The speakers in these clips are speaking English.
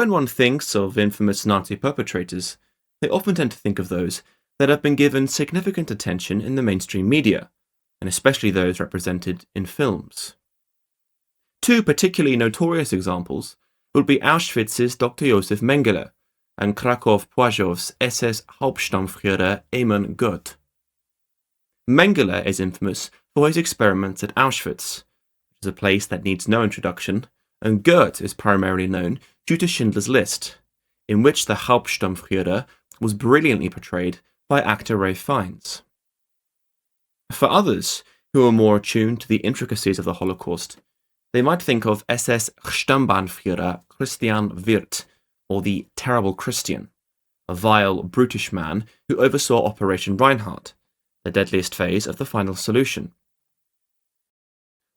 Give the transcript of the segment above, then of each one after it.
when one thinks of infamous Nazi perpetrators, they often tend to think of those that have been given significant attention in the mainstream media, and especially those represented in films. Two particularly notorious examples would be Auschwitz's Dr. Josef Mengele and Krakow-Płażow's SS Hauptstammführer Eamon Gurt. Mengele is infamous for his experiments at Auschwitz, which is a place that needs no introduction, and Gurt is primarily known due to Schindler's List, in which the Hauptstammführer was brilliantly portrayed by actor Ralph Fiennes. For others who are more attuned to the intricacies of the Holocaust, they might think of SS Stammbannführer Christian Wirth, or the Terrible Christian, a vile, brutish man who oversaw Operation Reinhard, the deadliest phase of the Final Solution.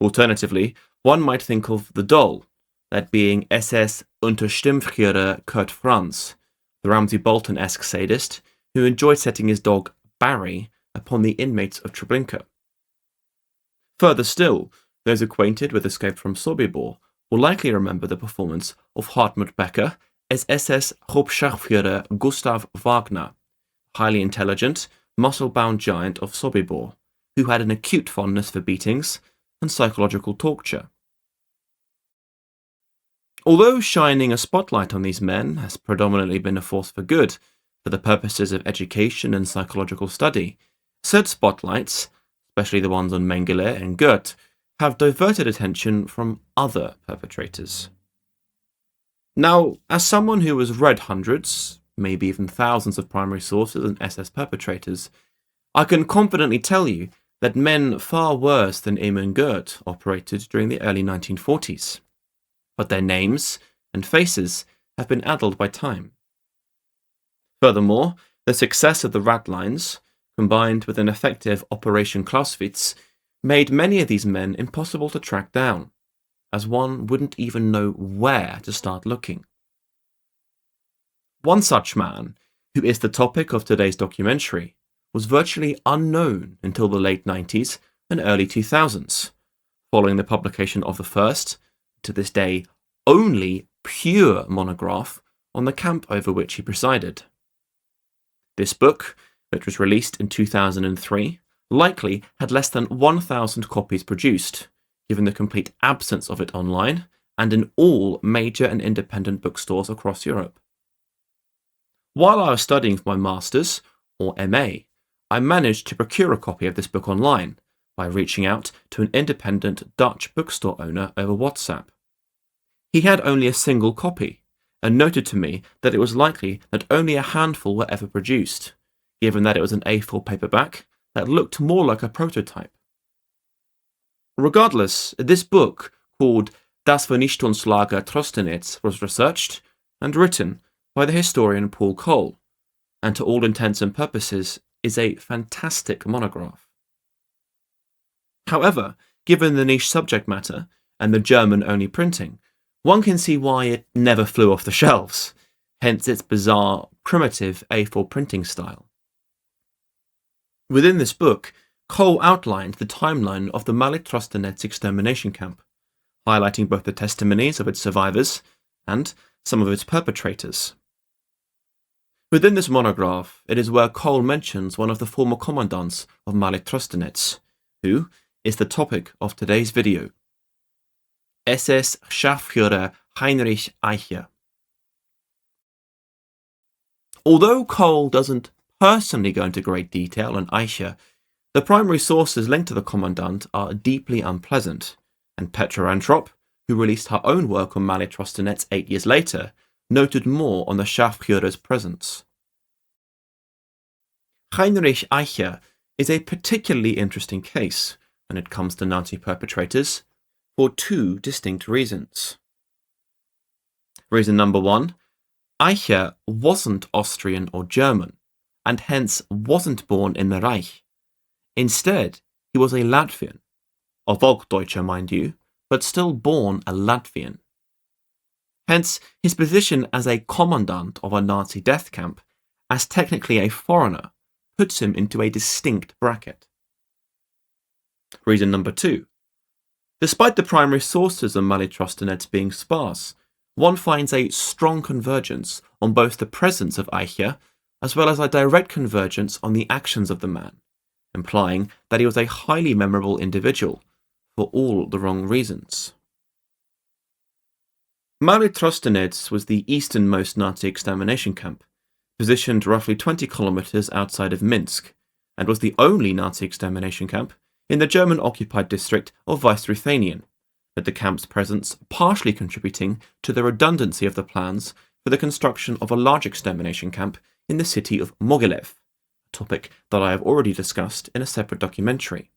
Alternatively, one might think of the Doll, that being SS Untersturmführer Kurt Franz, the Ramsay Bolton-esque sadist who enjoyed setting his dog Barry upon the inmates of Treblinka. Further still, those acquainted with Escape from Sobibor will likely remember the performance of Hartmut Becker as SS Hauptscharführer Gustav Wagner, highly intelligent, muscle-bound giant of Sobibor, who had an acute fondness for beatings and psychological torture. Although shining a spotlight on these men has predominantly been a force for good, for the purposes of education and psychological study, said spotlights, especially the ones on Mengele and Gurt, have diverted attention from other perpetrators. Now, as someone who has read hundreds, maybe even thousands of primary sources on SS perpetrators, I can confidently tell you that men far worse than Eamon Gurt operated during the early 1940s. But their names and faces have been addled by time. Furthermore, the success of the Ratlines, combined with an effective Operation Clausewitz, made many of these men impossible to track down, as one wouldn't even know where to start looking. One such man, who is the topic of today's documentary, was virtually unknown until the late 90s and early 2000s, following the publication of the first, to this day, only pure monograph on the camp over which he presided. This book, which was released in 2003, likely had less than 1,000 copies produced, given the complete absence of it online and in all major and independent bookstores across Europe. While I was studying for my Master's, or MA, I managed to procure a copy of this book online by reaching out to an independent Dutch bookstore owner over WhatsApp. He had only a single copy, and noted to me that it was likely that only a handful were ever produced, given that it was an A4 paperback that looked more like a prototype. Regardless, this book, called Das Vernichtungslager Trostenets, was researched and written by the historian Paul Cole, and to all intents and purposes is a fantastic monograph. However, given the niche subject matter and the German-only printing, one can see why it never flew off the shelves, hence its bizarre, primitive A4 printing style. Within this book, Cole outlined the timeline of the Maly Trostenets extermination camp, highlighting both the testimonies of its survivors and some of its perpetrators. Within this monograph, it is where Cole mentions one of the former commandants of Maly Trostenets, who is the topic of today's video. SS Scharführer Heinrich Eiche. Although Cole doesn't personally go into great detail on Eiche, the primary sources linked to the Commandant are deeply unpleasant, and Petra Antrop, who released her own work on Maly Trostenets 8 years later, noted more on the Scharführer's presence. Heinrich Eiche is a particularly interesting case when it comes to Nazi perpetrators, for two distinct reasons. Reason number one, Eiche wasn't Austrian or German, and hence wasn't born in the Reich. Instead, he was a Latvian, a Volksdeutscher mind you, but still born a Latvian. Hence, his position as a commandant of a Nazi death camp, as technically a foreigner, puts him into a distinct bracket. Reason number two. Despite the primary sources of Maly Trostenets being sparse, one finds a strong convergence on both the presence of Eiche as well as a direct convergence on the actions of the man, implying that he was a highly memorable individual for all the wrong reasons. Maly Trostenets was the easternmost Nazi extermination camp, positioned roughly 20 kilometers outside of Minsk, and was the only Nazi extermination camp in the German-occupied district of Ruthenian, with the camp's presence partially contributing to the redundancy of the plans for the construction of a large extermination camp in the city of Mogilev, a topic that I have already discussed in a separate documentary.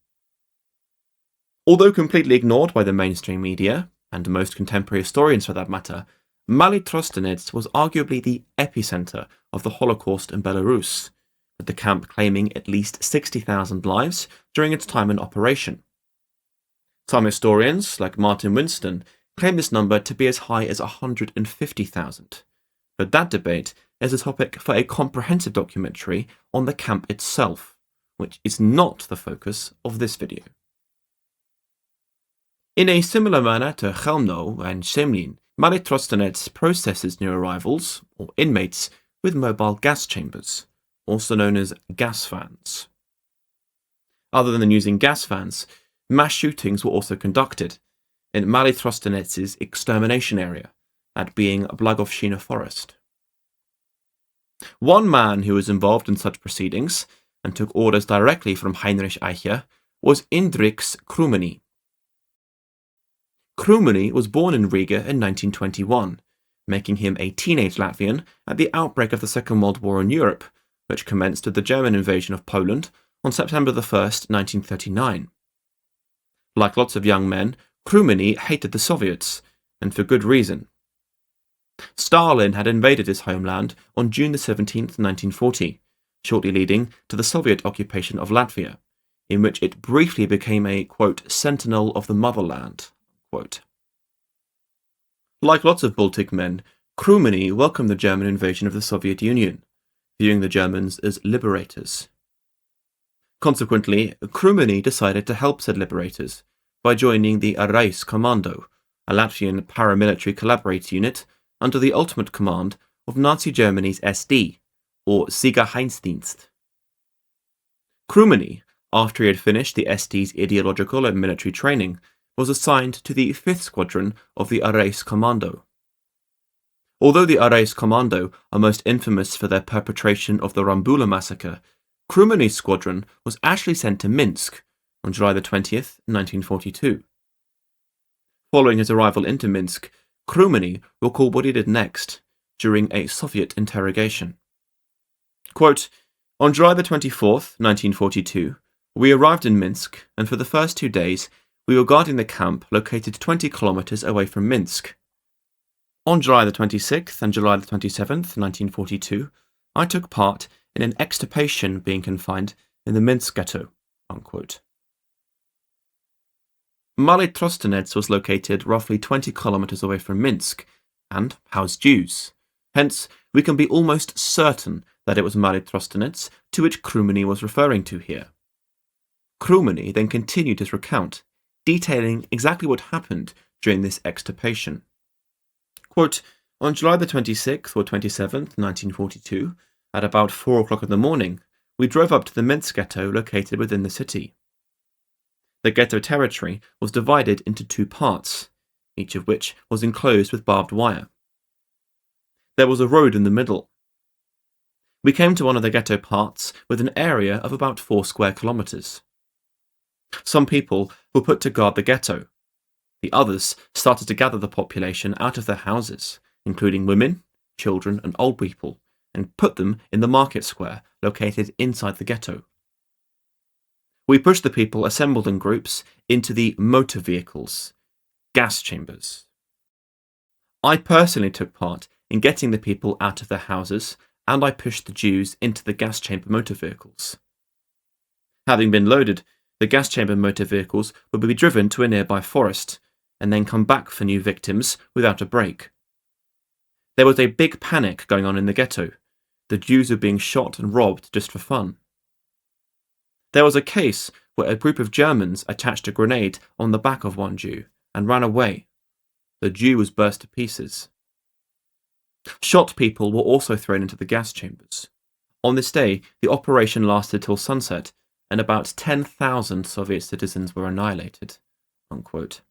Although completely ignored by the mainstream media, and most contemporary historians for that matter, Maly Trostenets was arguably the epicenter of the Holocaust in Belarus, with the camp claiming at least 60,000 lives during its time in operation. Some historians, like Martin Winston, claim this number to be as high as 150,000, but that debate is a topic for a comprehensive documentary on the camp itself, which is not the focus of this video. In a similar manner to Chelmno and Semlin, Maly Trostenets processes new arrivals, or inmates, with mobile gas chambers, also known as gas fans. Other than using gas fans, mass shootings were also conducted in Maly Trostenets' extermination area, at being Blagovshchina Forest. One man who was involved in such proceedings, and took orders directly from Heinrich Eiche, was Indriks Kruminy. Kruminy was born in Riga in 1921, making him a teenage Latvian at the outbreak of the Second World War in Europe, which commenced with the German invasion of Poland on September 1st, 1939. Like lots of young men, Kruminy hated the Soviets, and for good reason. Stalin had invaded his homeland on June 17, 1940, shortly leading to the Soviet occupation of Latvia, in which it briefly became a, quote, sentinel of the motherland. Quote. Like lots of Baltic men, Kruminy welcomed the German invasion of the Soviet Union, viewing the Germans as liberators. Consequently, Kruminy decided to help said liberators by joining the Arajs Commando, a Latvian paramilitary collaborator unit under the ultimate command of Nazi Germany's SD, or Sicherheitsdienst. Kruminy, after he had finished the SD's ideological and military training, was assigned to the 5th Squadron of the Arajs Commando. Although the Arajs Commando are most infamous for their perpetration of the Rambula massacre, Kruminy's squadron was actually sent to Minsk on July 20th, 1942. Following his arrival into Minsk, Kruminy recalled what he did next during a Soviet interrogation. Quote, on July 24th, 1942, we arrived in Minsk, and for the first 2 days, we were guarding the camp located 20 kilometers away from Minsk. On July 26th and July 27th, 1942, I took part in an extirpation being confined in the Minsk Ghetto. Unquote. Maly Trostenets was located roughly 20 kilometers away from Minsk and housed Jews. Hence, we can be almost certain that it was Maly Trostenets to which Kruminy was referring to here. Kruminy then continued his recount, detailing exactly what happened during this extirpation. Quote, on July 26th or 27th, 1942, at about 4 o'clock in the morning, we drove up to the Minsk Ghetto located within the city. The ghetto territory was divided into 2 parts, each of which was enclosed with barbed wire. There was a road in the middle. We came to one of the ghetto parts with an area of about 4 square kilometers. Some people were put to guard the ghetto. The others started to gather the population out of their houses, including women, children, and old people, and put them in the market square located inside the ghetto. We pushed the people assembled in groups into the motor vehicles, gas chambers. I personally took part in getting the people out of their houses, and I pushed the Jews into the gas chamber motor vehicles. Having been loaded, the gas chamber motor vehicles would be driven to a nearby forest, and then come back for new victims without a break. There was a big panic going on in the ghetto. The Jews were being shot and robbed just for fun. There was a case where a group of Germans attached a grenade on the back of one Jew and ran away. The Jew was burst to pieces. Shot people were also thrown into the gas chambers. On this day, the operation lasted till sunset, and about 10,000 Soviet citizens were annihilated. Unquote.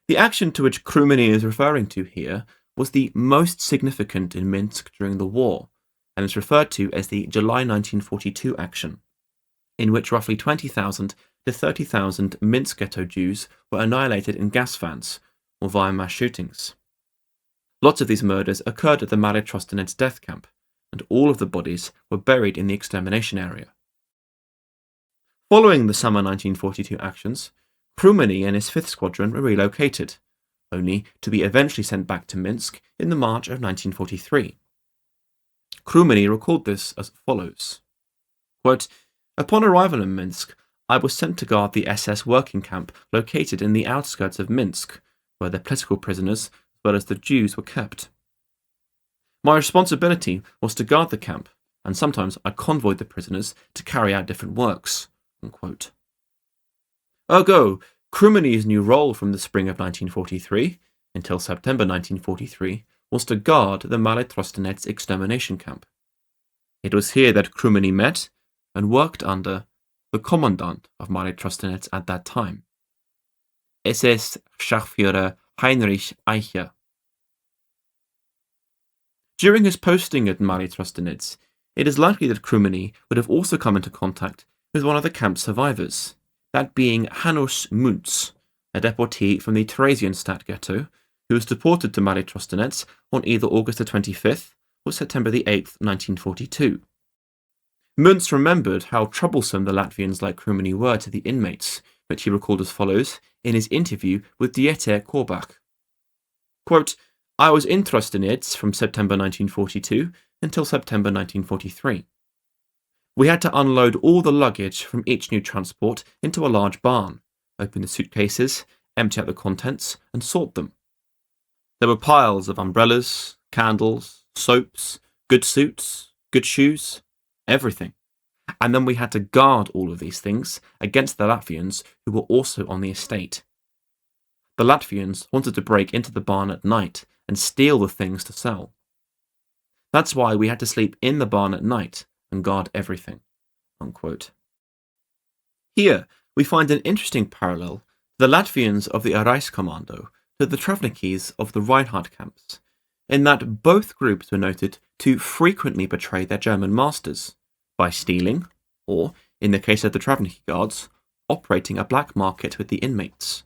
The action to which Kruminy is referring to here was the most significant in Minsk during the war, and is referred to as the July 1942 action, in which roughly 20,000 to 30,000 Minsk ghetto Jews were annihilated in gas vans or via mass shootings. Lots of these murders occurred at the Maly Trostenets death camp, and all of the bodies were buried in the extermination area. Following the summer 1942 actions, Kruminy and his 5th Squadron were relocated, only to be eventually sent back to Minsk in the March of 1943. Kruminy recalled this as follows. Quote, "Upon arrival in Minsk, I was sent to guard the SS working camp located in the outskirts of Minsk, where the political prisoners as well as the Jews were kept. My responsibility was to guard the camp, and sometimes I convoyed the prisoners to carry out different works." Unquote. Ergo, Kruminy's new role from the spring of 1943 until September 1943 was to guard the Maly Trostenets extermination camp. It was here that Kruminy met and worked under the Commandant of Maly Trostenets at that time, SS Scharführer Heinrich Eiche. During his posting at Maly Trostenets, it is likely that Kruminy would have also come into contact with one of the camp's survivors, that being Hanus Muntz, a deportee from the Theresienstadt ghetto, who was deported to Maly Trostenets on either August the 25th or September the 8th, 1942. Muntz remembered how troublesome the Latvians like Kruminy were to the inmates, which he recalled as follows in his interview with Dieter Korbach. Quote, "I was in Trostenets from September 1942 until September 1943. We had to unload all the luggage from each new transport into a large barn, open the suitcases, empty out the contents, and sort them. There were piles of umbrellas, candles, soaps, good suits, good shoes, everything. And then we had to guard all of these things against the Latvians who were also on the estate. The Latvians wanted to break into the barn at night and steal the things to sell. That's why we had to sleep in the barn at night and guard everything." Unquote. Here, we find an interesting parallel to the Latvians of the Arajs Commando to the Travnikis of the Reinhard camps, in that both groups were noted to frequently betray their German masters by stealing, or, in the case of the Travniki guards, operating a black market with the inmates.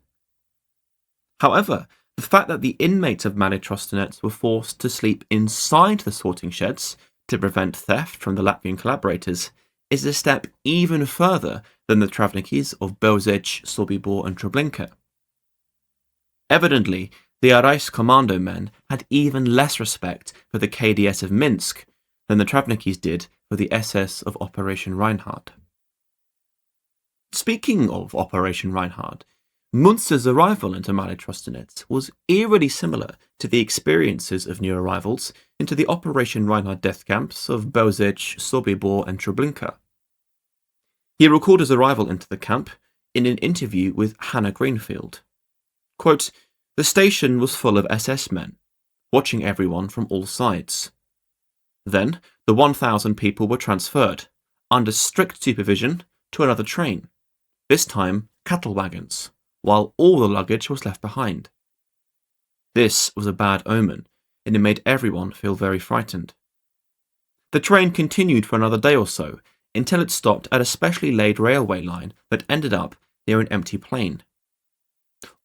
However, the fact that the inmates of Maly Trostenets were forced to sleep inside the sorting sheds to prevent theft from the Latvian collaborators is a step even further than the Travnikis of Belarus, Sobibor and Treblinka. Evidently, the Arajs Commando men had even less respect for the KDS of Minsk than the Travnikis did for the SS of Operation Reinhard. Speaking of Operation Reinhard, Muntz's arrival into Maly Trostenets was eerily similar to the experiences of new arrivals into the Operation Reinhard death camps of Belarus, Sobibor and Treblinka. He recalled his arrival into the camp in an interview with Hannah Greenfield. Quote, "The station was full of SS men, watching everyone from all sides. Then the 1,000 people were transferred, under strict supervision, to another train, this time cattle wagons, while all the luggage was left behind. This was a bad omen, and it made everyone feel very frightened. The train continued for another day or so, until it stopped at a specially laid railway line that ended up near an empty plain.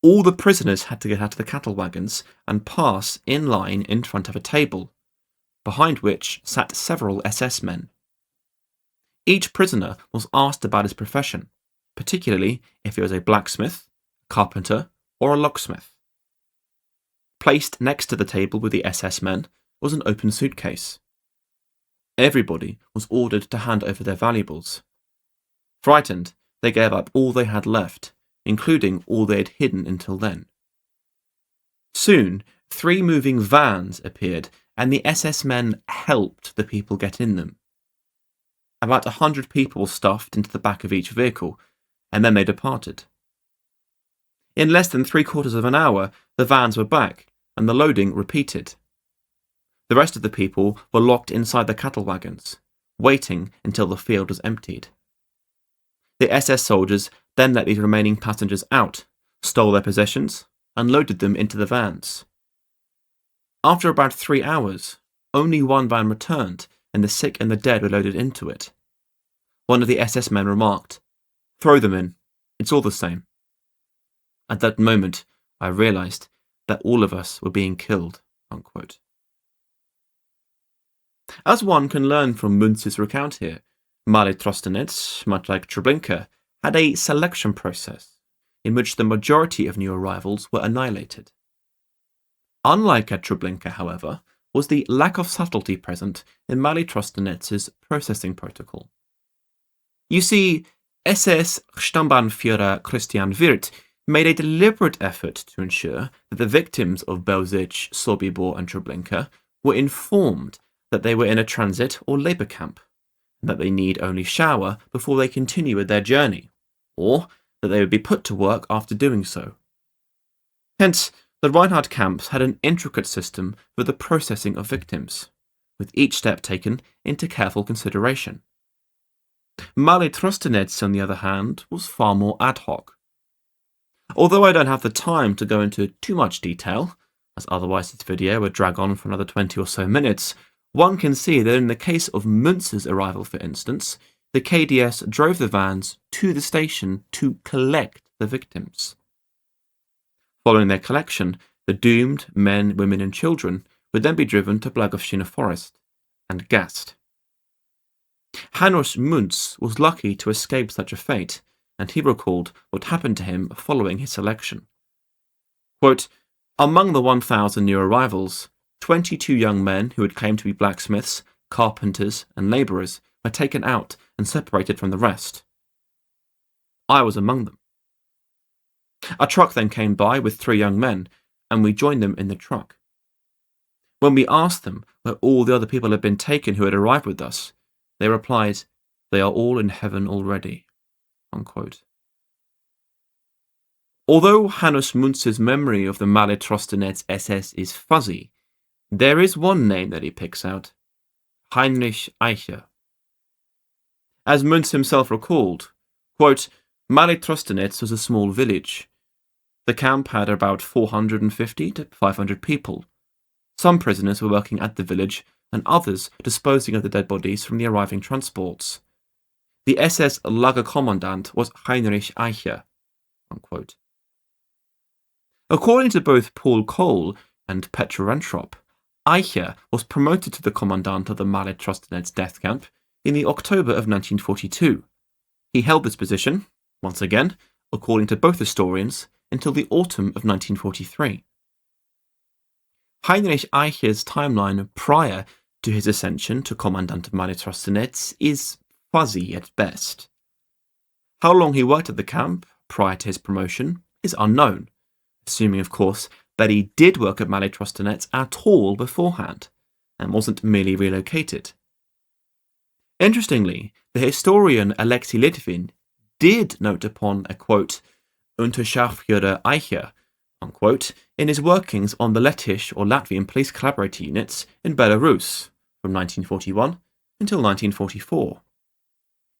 All the prisoners had to get out of the cattle wagons and pass in line in front of a table, behind which sat several SS men. Each prisoner was asked about his profession, particularly if he was a blacksmith, carpenter, or a locksmith. Placed next to the table with the SS men was an open suitcase. Everybody was ordered to hand over their valuables. Frightened, they gave up all they had left, including all they had hidden until then. Soon, 3 moving vans appeared, and the SS men helped the people get in them. About 100 people were stuffed into the back of each vehicle, and then they departed. In less than 3/4 of an hour, the vans were back, and the loading repeated, The rest of the people were locked inside the cattle wagons, waiting until the field was emptied. The SS soldiers then let these remaining passengers out, stole their possessions, and loaded them into the vans. After about 3 hours, only one van returned, and the sick and the dead were loaded into it. One of the SS men remarked, "Throw them in, it's all the same." At that moment, I realised that all of us were being killed. Unquote. As one can learn from Muntz's recount here, Maly Trostenets, much like Treblinka, had a selection process in which the majority of new arrivals were annihilated. Unlike at Treblinka, however, was the lack of subtlety present in Maly Trostenets' processing protocol. You see, SS Stammbannführer Christian Wirth made a deliberate effort to ensure that the victims of Belzec, Sobibor and Treblinka were informed that they were in a transit or labour camp, and that they need only shower before they continue with their journey, or that they would be put to work after doing so. Hence, the Reinhard camps had an intricate system for the processing of victims, with each step taken into careful consideration. Maly Trostenets, on the other hand, was far more ad hoc. Although I don't have the time to go into too much detail, as otherwise this video would drag on for another 20 or so minutes, one can see that in the case of Muntz's arrival, for instance, the KDS drove the vans to the station to collect the victims. Following their collection, the doomed men, women and children would then be driven to Blagowshina Forest and gassed. Hanus Muntz was lucky to escape such a fate, and he recalled what happened to him following his selection. Quote, "Among the 1,000 new arrivals, 22 young men who had claimed to be blacksmiths, carpenters and labourers were taken out and separated from the rest. I was among them. A truck then came by with 3 young men, and we joined them in the truck. When we asked them where all the other people had been taken who had arrived with us, they replied, 'They are all in heaven already.'" Unquote. Although Hanus Muntz's memory of the Maly Trostenets SS is fuzzy, there is one name that he picks out: Heinrich Eiche. As Muntz himself recalled, quote, "Maly Trostenets was a small village. The camp had about 450 to 500 people. Some prisoners were working at the village, and others disposing of the dead bodies from the arriving transports. The SS Lagerkommandant was Heinrich Eiche." Unquote. According to both Paul Cole and Petr Rentrop, Eiche was promoted to the commandant of the Maly Trostenets death camp in the October of 1942. He held this position, once again, according to both historians, until the autumn of 1943. Heinrich Eiche's timeline prior to his ascension to Commandant of Maly Trostenets is fuzzy at best. How long he worked at the camp prior to his promotion is unknown, assuming of course that he did work at Maly Trostenets at all beforehand, and wasn't merely relocated. Interestingly, the historian Alexei Litvin did note upon a quote, "Unterscharführer Eiche," unquote, in his workings on the Lettish or Latvian police collaborator units in Belarus from 1941 until 1944.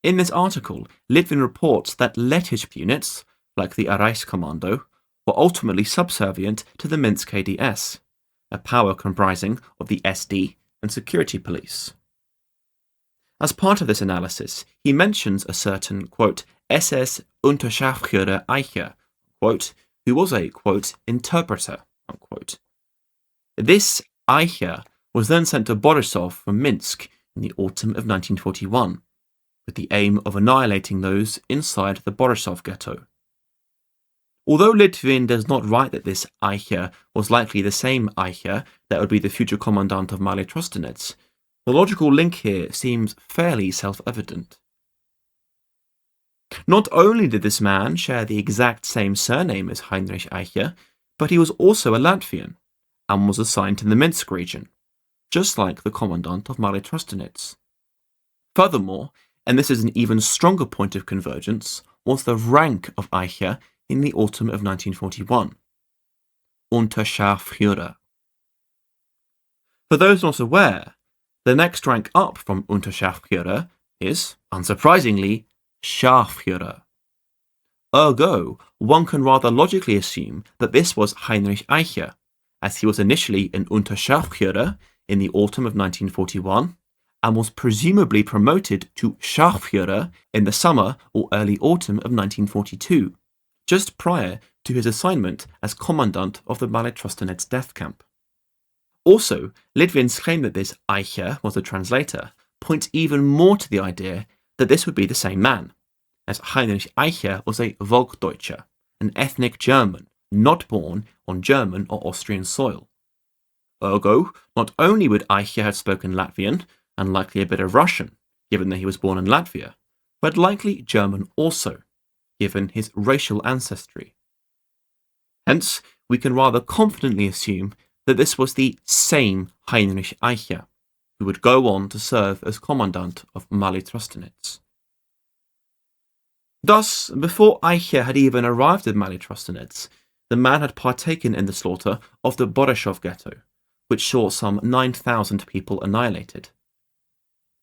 In this article, Litvin reports that Lettish units, like the Arajs Commando, were ultimately subservient to the Minsk KDS, a power comprising of the SD and security police. As part of this analysis, he mentions a certain, quote, "SS Unterscharführer Eiche," quote, who was a, quote, "interpreter," unquote. This Eiche was then sent to Borisov from Minsk in the autumn of 1941, with the aim of annihilating those inside the Borisov ghetto. Although Litvin does not write that this Eiche was likely the same Eiche that would be the future commandant of Maly Trostenets, the logical link here seems fairly self-evident. Not only did this man share the exact same surname as Heinrich Eiche, but he was also a Latvian, and was assigned to the Minsk region, just like the commandant of Maly Trostenets. Furthermore, and this is an even stronger point of convergence, was the rank of Eiche in the autumn of 1941. Unterscharführer. For those not aware, the next rank up from Unterscharführer is, unsurprisingly, Scharführer. Ergo, one can rather logically assume that this was Heinrich Eiche, as he was initially an Unterscharführer in the autumn of 1941, and was presumably promoted to Scharführer in the summer or early autumn of 1942, just prior to his assignment as Commandant of the Maly Trostenets death camp. Also, Latvian's claim that this Eiche was a translator points even more to the idea that this would be the same man, as Heinrich Eiche was a Volksdeutscher, an ethnic German, not born on German or Austrian soil. Ergo, not only would Eiche have spoken Latvian, and likely a bit of Russian, given that he was born in Latvia, but likely German also, given his racial ancestry. Hence, we can rather confidently assume that this was the same Heinrich Eiche, who would go on to serve as Commandant of Maly Trostenets. Thus, before Eiche had even arrived at Maly Trostenets, the man had partaken in the slaughter of the Barracks Ghetto, which saw some 9,000 people annihilated.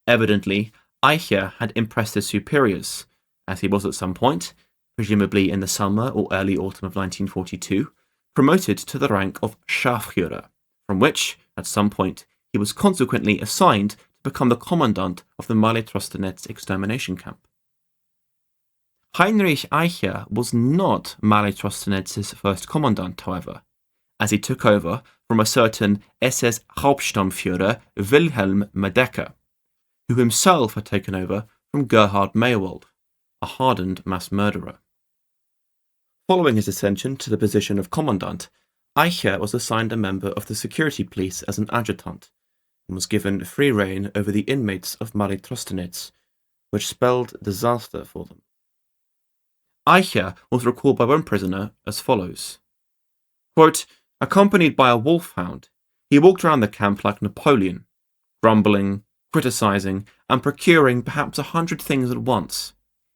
Evidently, Eiche had impressed his superiors, as he was at some point, presumably in the summer or early autumn of 1942, promoted to the rank of Scharführer, from which, at some point, he was consequently assigned to become the commandant of the Maly Trostenets extermination camp. Heinrich Eiche was not Maly Trostenets' first commandant, however, as he took over from a certain SS Hauptsturmführer Wilhelm Medecker, who himself had taken over from Gerhard Maywald, a hardened mass murderer. Following his ascension to the position of commandant, Eiche was assigned a member of the security police as an adjutant, and was given free rein over the inmates of Maly Trostenets, which spelled disaster for them. Eiche was recalled by one prisoner as follows. Quote, accompanied by a wolfhound, he walked around the camp like Napoleon, grumbling, criticizing, and procuring perhaps 100 things at once,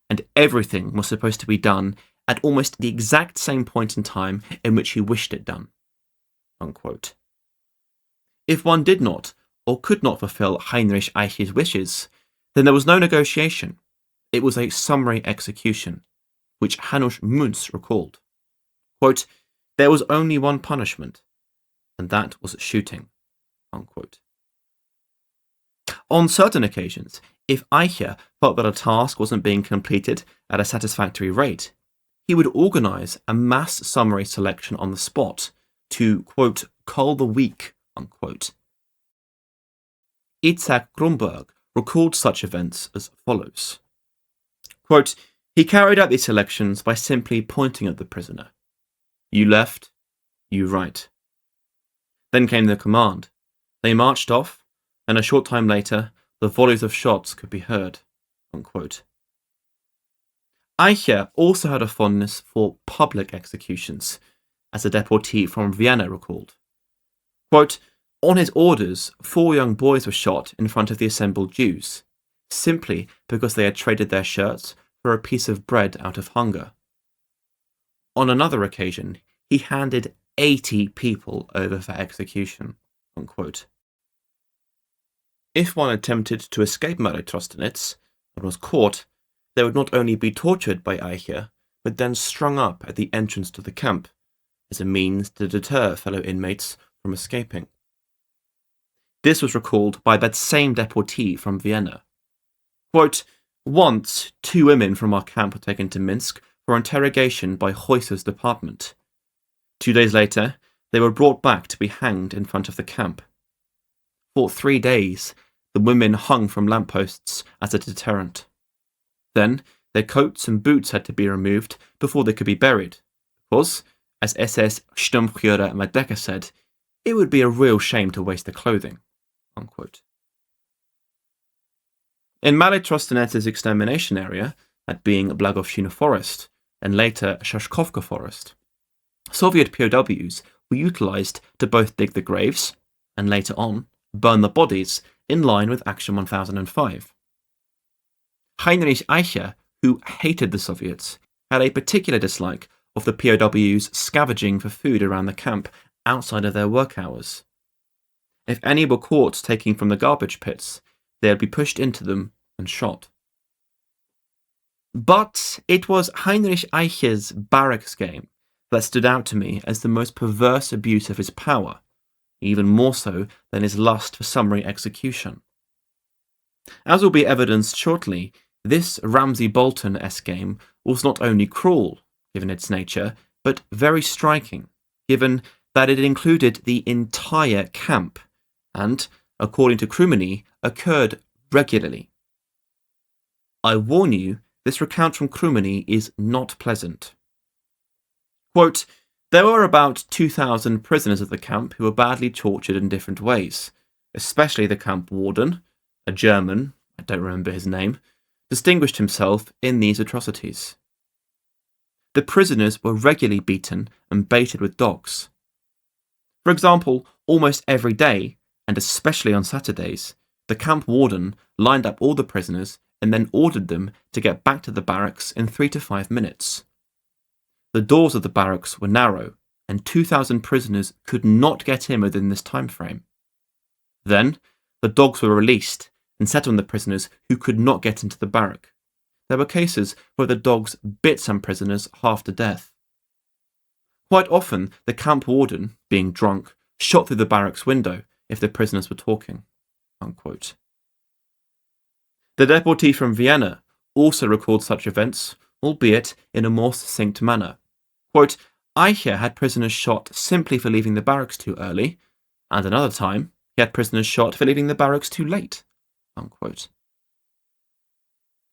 and everything was supposed to be done at almost the exact same point in time in which he wished it done. Unquote. If one did not, or could not fulfill Heinrich Eiche's wishes, then there was no negotiation. It was a summary execution, which Hanus Muntz recalled. Quote, there was only one punishment, and that was shooting. Unquote. On certain occasions, if Eiche felt that a task wasn't being completed at a satisfactory rate, he would organize a mass summary selection on the spot to, quote, cull the weak, unquote. Itzhak Grumberg recalled such events as follows. Quote, he carried out these selections by simply pointing at the prisoner. You left, you right. Then came the command. They marched off, and a short time later, the volleys of shots could be heard. Unquote. Eiche also had a fondness for public executions, as a deportee from Vienna recalled. Quote, on his orders, 4 young boys were shot in front of the assembled Jews, simply because they had traded their shirts for a piece of bread out of hunger. On another occasion, he handed 80 people over for execution. Unquote. If one attempted to escape Maly Trostenets and was caught, they would not only be tortured by Eiche, but then strung up at the entrance to the camp, as a means to deter fellow inmates from escaping. This was recalled by that same deportee from Vienna. Quote, once, 2 women from our camp were taken to Minsk for interrogation by Heus's department. 2 days later, they were brought back to be hanged in front of the camp. For 3 days, the women hung from lampposts as a deterrent. Then, their coats and boots had to be removed before they could be buried, because, as SS Sturmführer Medecker said, it would be a real shame to waste the clothing. Unquote. In Maly Trostenets' extermination area, that being Blagovщина Forest, and later Shashkovka Forest, Soviet POWs were utilised to both dig the graves, and later on, burn the bodies in line with Action 1005. Heinrich Eiche, who hated the Soviets, had a particular dislike of the POWs scavenging for food around the camp outside of their work hours. If any were caught taking from the garbage pits, they would be pushed into them and shot. But it was Heinrich Eiche's Barracks game that stood out to me as the most perverse abuse of his power, even more so than his lust for summary execution. As will be evidenced shortly, this Ramsay Bolton-esque game was not only cruel, given its nature, but very striking, given that it included the entire camp, and, according to Kruminy, occurred regularly. I warn you, this recount from Kruminy is not pleasant. Quote, there were about 2,000 prisoners at the camp who were badly tortured in different ways, especially the camp warden, a German, I don't remember his name, distinguished himself in these atrocities. The prisoners were regularly beaten and baited with dogs. For example, almost every day, and especially on Saturdays, the camp warden lined up all the prisoners and then ordered them to get back to the barracks in 3 to 5 minutes. The doors of the barracks were narrow, and 2,000 prisoners could not get in within this time frame. Then, the dogs were released and set on the prisoners who could not get into the barrack. There were cases where the dogs bit some prisoners half to death. Quite often, the camp warden, being drunk, shot through the barracks window if the prisoners were talking. Unquote. The devotee from Vienna also records such events, albeit in a more succinct manner. Quote, Eiche had prisoners shot simply for leaving the barracks too early, and another time he had prisoners shot for leaving the barracks too late. Unquote.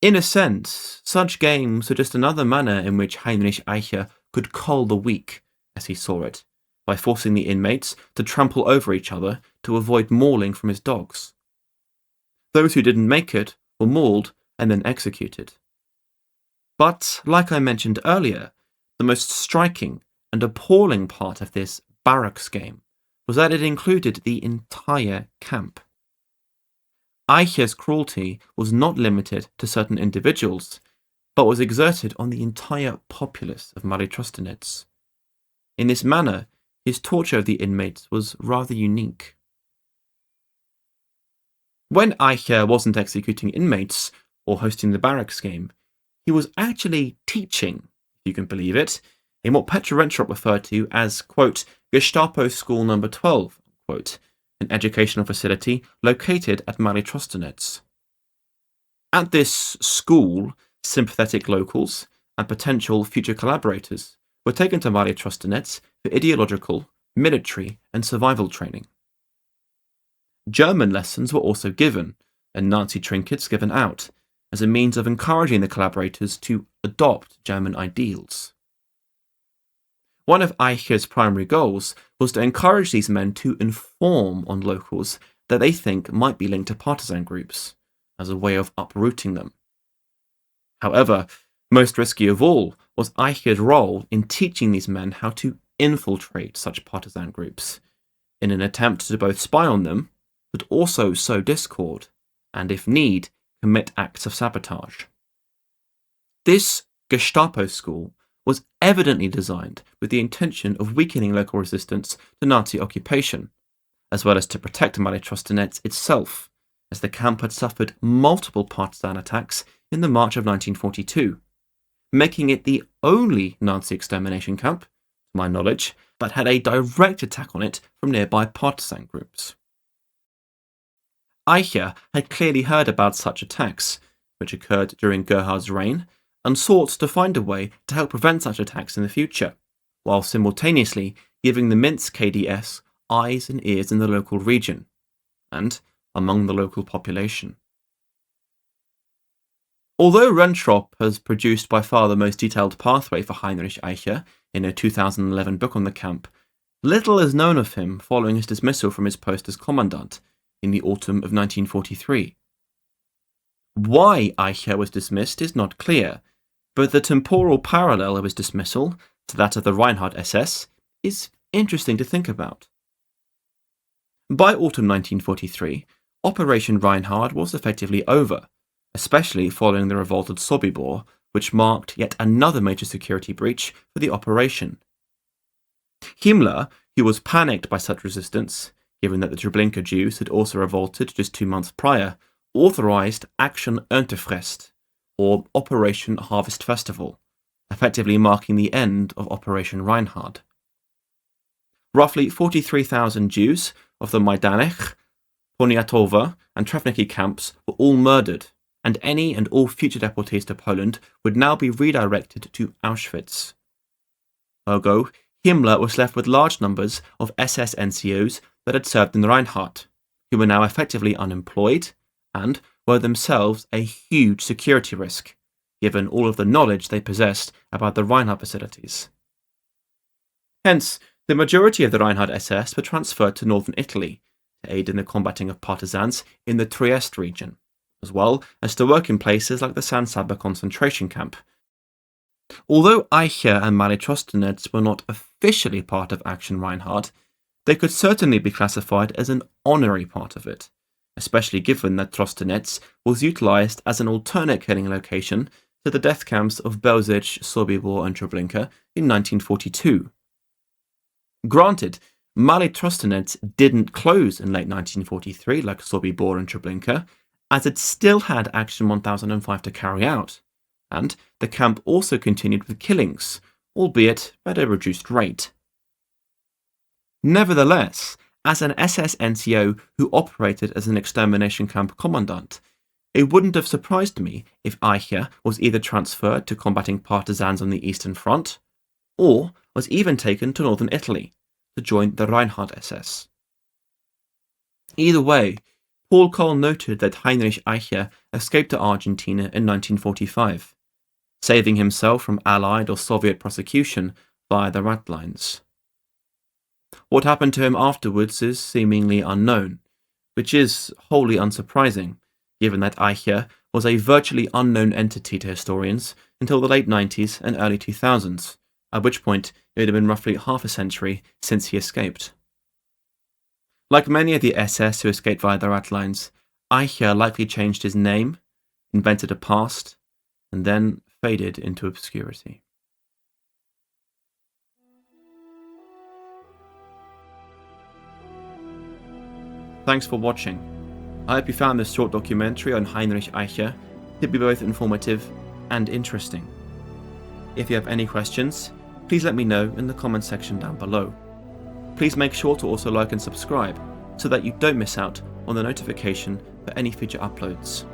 In a sense, such games were just another manner in which Heinrich Eiche could cull the weak, as he saw it, by forcing the inmates to trample over each other to avoid mauling from his dogs. Those who didn't make it were mauled and then executed. But, like I mentioned earlier, the most striking and appalling part of this barracks game was that it included the entire camp. Eiche's cruelty was not limited to certain individuals, but was exerted on the entire populace of Maly Trostenets. In this manner, his torture of the inmates was rather unique. When Eiche wasn't executing inmates or hosting the barracks game, he was actually teaching, if you can believe it, in what Petr Rentrop referred to as, quote, Gestapo School No. 12, quote, an educational facility located at Maly Trostenets. At this school, sympathetic locals and potential future collaborators were taken to Maly Trostenets for ideological, military, and survival training. German lessons were also given, and Nazi trinkets given out, as a means of encouraging the collaborators to adopt German ideals. One of Eiche's primary goals was to encourage these men to inform on locals that they think might be linked to partisan groups, as a way of uprooting them. However, most risky of all was Eiche's role in teaching these men how to infiltrate such partisan groups, in an attempt to both spy on them, but also sow discord, and if need, commit acts of sabotage. This Gestapo school was evidently designed with the intention of weakening local resistance to Nazi occupation, as well as to protect Maly Trostenets itself, as the camp had suffered multiple partisan attacks in the March of 1942, making it the only Nazi extermination camp, to my knowledge, that had a direct attack on it from nearby partisan groups. Eiche had clearly heard about such attacks, which occurred during Gerhard's reign, and sought to find a way to help prevent such attacks in the future, while simultaneously giving the Minsk KDS eyes and ears in the local region, and among the local population. Although Rentrop has produced by far the most detailed pathway for Heinrich Eiche in a 2011 book on the camp, little is known of him following his dismissal from his post as Commandant in the autumn of 1943. Why Eiche was dismissed is not clear, but the temporal parallel of his dismissal to that of the Reinhard SS is interesting to think about. By autumn 1943, Operation Reinhard was effectively over, especially following the revolt at Sobibor, which marked yet another major security breach for the operation. Himmler, who was panicked by such resistance, given that the Treblinka Jews had also revolted just 2 months prior, authorised Aktion Erntevrest, or Operation Harvest Festival, effectively marking the end of Operation Reinhard. Roughly 43,000 Jews of the Majdanek, Poniatowa and Travniki camps were all murdered, and any and all future deportees to Poland would now be redirected to Auschwitz. Ergo, Himmler was left with large numbers of SS NCOs that had served in Reinhard, who were now effectively unemployed and were themselves a huge security risk, given all of the knowledge they possessed about the Reinhard facilities. Hence, the majority of the Reinhard SS were transferred to northern Italy to aid in the combating of partisans in the Trieste region, as well as to work in places like the San Saba concentration camp. Although Eiche and Maly Trostenets were not officially part of Aktion Reinhard, they could certainly be classified as an honorary part of it, especially given that Trostenets was utilised as an alternate killing location to the death camps of Belzec, Sobibor and Treblinka in 1942. Granted, Maly Trostenets didn't close in late 1943 like Sobibor and Treblinka, as it still had Action 1005 to carry out, and the camp also continued with killings, albeit at a reduced rate. Nevertheless, as an SS NCO who operated as an extermination camp commandant, it wouldn't have surprised me if Eiche was either transferred to combating partisans on the Eastern Front, or was even taken to northern Italy to join the Reinhard SS. Either way, Paul Cole noted that Heinrich Eiche escaped to Argentina in 1945, saving himself from Allied or Soviet prosecution via the rat lines. What happened to him afterwards is seemingly unknown, which is wholly unsurprising, given that Eiche was a virtually unknown entity to historians until the late 90s and early 2000s, at which point it had been roughly half a century since he escaped. Like many of the SS who escaped via the rat lines, Eiche likely changed his name, invented a past, and then faded into obscurity. Thanks for watching. I hope you found this short documentary on Heinrich Eiche to be both informative and interesting. If you have any questions, please let me know in the comments section down below. Please make sure to also like and subscribe so that you don't miss out on the notification for any future uploads.